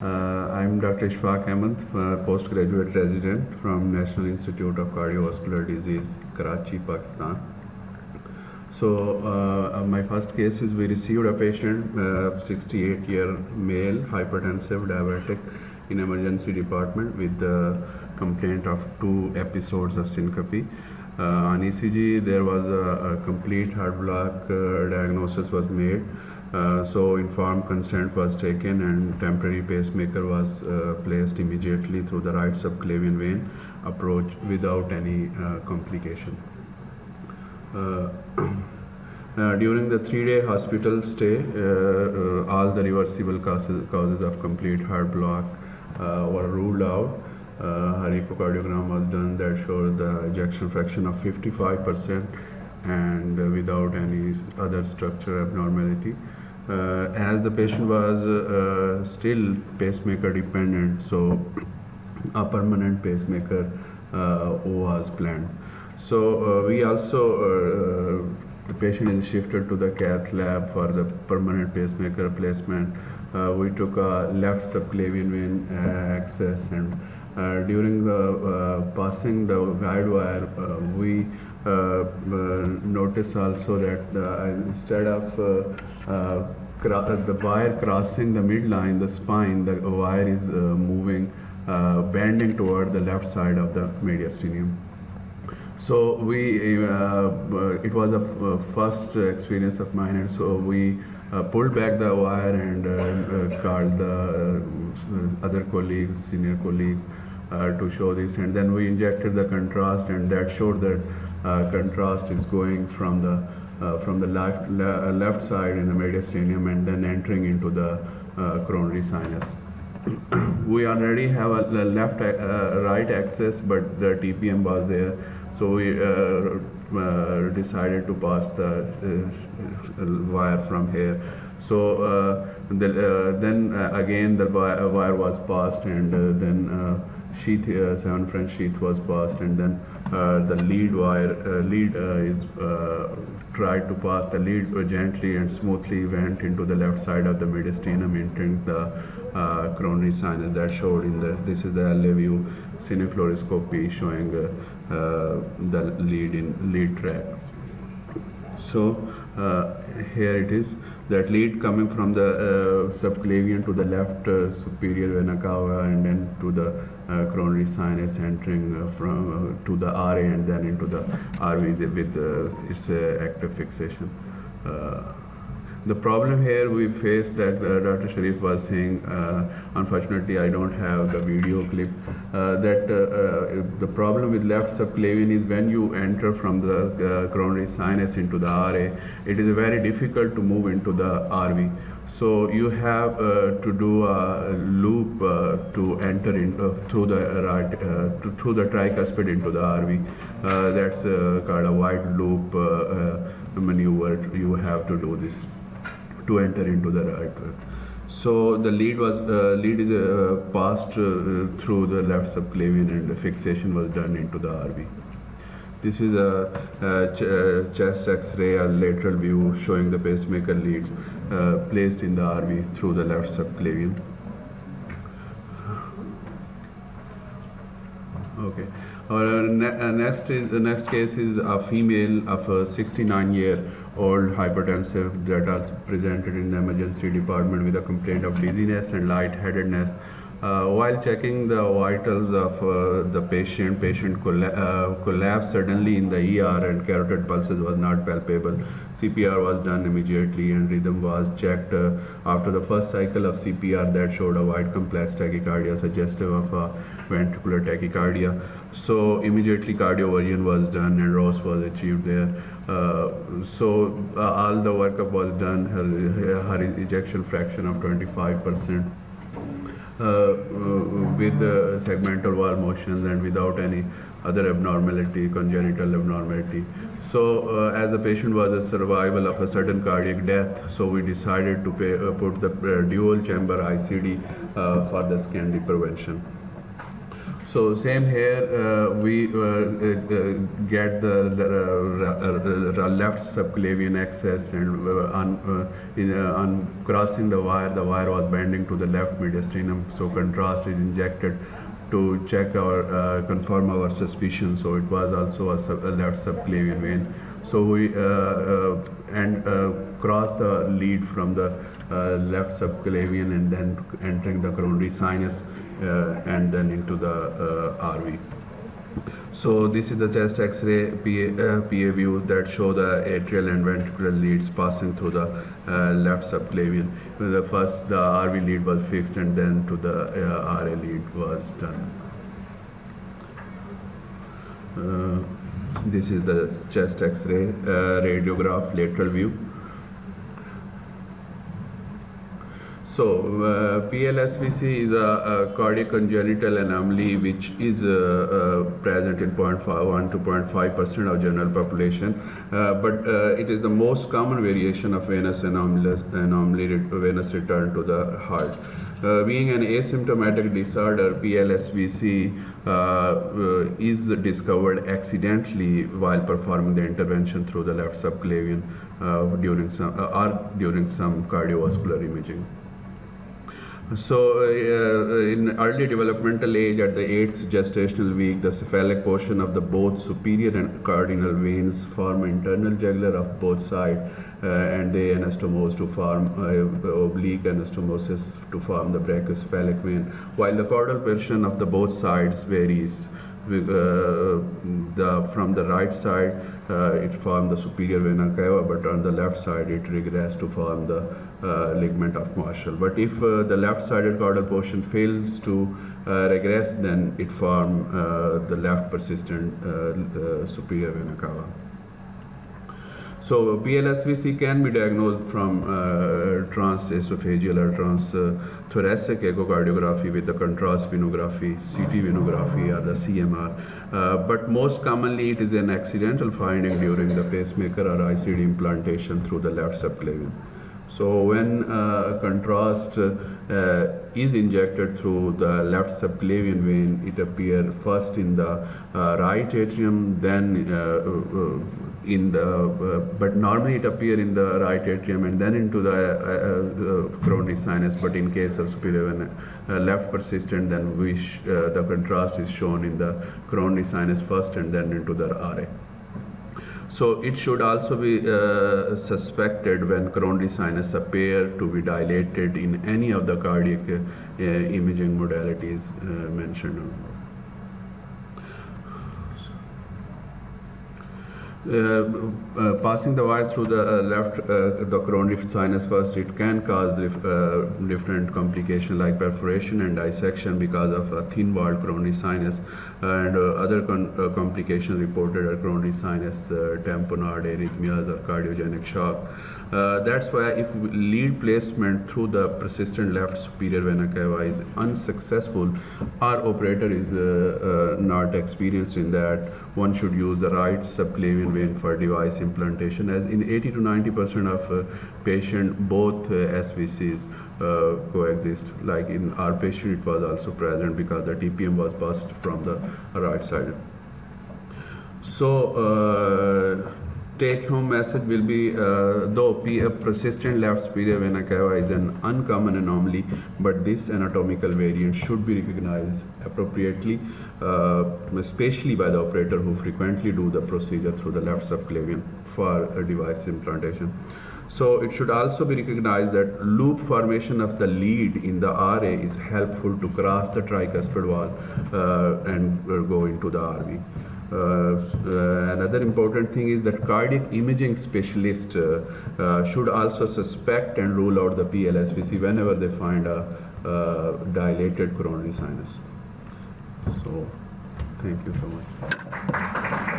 I'm Dr. Ishfaq Ahmed, postgraduate resident from National Institute of Cardiovascular Disease, Karachi, Pakistan. So my first case is we received a patient, 68-year male, hypertensive, diabetic, in emergency department with the complaint of 2 episodes of syncope. On ECG, there was a complete heart block diagnosis was made. So informed consent was taken and temporary pacemaker was placed immediately through the right subclavian vein approach without any complication. During the 3-day hospital stay, all the reversible causes of complete heart block were ruled out. Her echocardiogram was done that showed the ejection fraction of 55% and without any other structural abnormality. As the patient was still pacemaker dependent, so a permanent pacemaker was planned. So we also, the patient is shifted to the cath lab for the permanent pacemaker replacement. We took a left subclavian vein access, and during the passing the guide wire, we notice also that instead of the wire crossing the midline, the spine, the wire is moving, bending toward the left side of the mediastinum. So it was a first experience of mine, and so we pulled back the wire and called the other colleagues, senior colleagues, to show this, and then we injected the contrast, and that showed that contrast is going from the left side in the mediastinum and then entering into the coronary sinus. We already have a left right axis, but the TPM was there, so we decided to pass the wire from here. So then again the wire was passed, and then sheath, 7 French sheath was passed, and then the lead is tried to pass. The lead gently and smoothly went into the left side of the mediastinum, entering the coronary sinus. That showed in this is the LA view cinefluoroscopy showing the lead track. So here it is, that lead coming from the subclavian to the left superior vena cava and then to the coronary sinus, entering from to the RA and then into the RV with its active fixation. The problem here we faced that Dr. Sharif was saying, unfortunately I don't have the video clip, that the problem with left subclavian is when you enter from the coronary sinus into the RA, it is very difficult to move into the RV. So you have to do a loop to enter through the right through the tricuspid into the RV. That's called a wide loop maneuver. You have to do this to enter into the right. So the lead is passed through the left subclavian, and the fixation was done into the RV. This is a chest X-ray, a lateral view showing the pacemaker leads placed in the RV through the left subclavian. Okay. The next case is a female of a 69-year-old hypertensive that are presented in the emergency department with a complaint of dizziness and lightheadedness. While checking the vitals of the patient collapsed suddenly in the ER, and carotid pulses was not palpable. CPR was done immediately and rhythm was checked. After the first cycle of CPR, that showed a wide complex tachycardia suggestive of a ventricular tachycardia. So immediately cardioversion was done and ROS was achieved there. So all the workup was done. Her ejection fraction of 25%. With segmental wall motions and without any other abnormality, congenital abnormality. So as the patient was a survival of a sudden cardiac death, so we decided to put the dual chamber ICD for the secondary prevention. So same here, we get the left subclavian access, and on crossing the wire was bending to the left mediastinum. So contrast is injected to check our confirm our suspicion. So it was also a left subclavian vein. So we cross the lead from the left subclavian and then entering the coronary sinus and then into the RV. So this is the chest X-ray PA view that show the atrial and ventricular leads passing through the left subclavian. The RV lead was fixed and then to the RA lead was done. This is the chest X-ray radiograph lateral view. So, PLSVC is a cardiac congenital anomaly which is present in 0.1 to 0.5% of general population, but it is the most common variation of venous venous return to the heart. Being an asymptomatic disorder, PLSVC is discovered accidentally while performing the intervention through the left subclavian during some cardiovascular imaging. So, in early developmental age, at the 8th gestational week, the cephalic portion of the both superior and cardinal veins form internal jugular of both sides, and they anastomose to form oblique anastomosis to form the brachiocephalic vein, while the caudal portion of the both sides varies. From the right side, it formed the superior vena cava, but on the left side, it regressed to form the ligament of Marshall. But if the left-sided caudal portion fails to regress, then it forms the left persistent superior vena cava. So PLSVC can be diagnosed from transesophageal or transthoracic echocardiography with the contrast venography, CT venography, or the CMR. But most commonly, it is an accidental finding during the pacemaker or ICD implantation through the left subclavian. So when contrast is injected through the left subclavian vein, it appears first in the right atrium, then but normally it appears in the right atrium and then into the coronary sinus. But in case of superior vena left persistent, then the contrast is shown in the coronary sinus first and then into the RA. So it should also be suspected when coronary sinus appear to be dilated in any of the cardiac imaging modalities mentioned. Passing the wire through the the coronary sinus first, it can cause different complications like perforation and dissection because of a thin-walled coronary sinus, and other complications reported are coronary sinus tamponade, arrhythmias, or cardiogenic shock. That's why if lead placement through the persistent left superior vena cava is unsuccessful, our operator is not experienced in that, one should use the right subclavian vein for device implantation, as in 80 to 90% of patient both SVCs coexist. Like in our patient, it was also present because the TPM was passed from the right side. So take-home message will be, though a persistent left superior vena cava is an uncommon anomaly, but this anatomical variant should be recognized appropriately, especially by the operator who frequently do the procedure through the left subclavian for a device implantation. So it should also be recognized that loop formation of the lead in the RA is helpful to cross the tricuspid wall and go into the RV. Another important thing is that cardiac imaging specialist should also suspect and rule out the PLSVC whenever they find a dilated coronary sinus. So, thank you so much.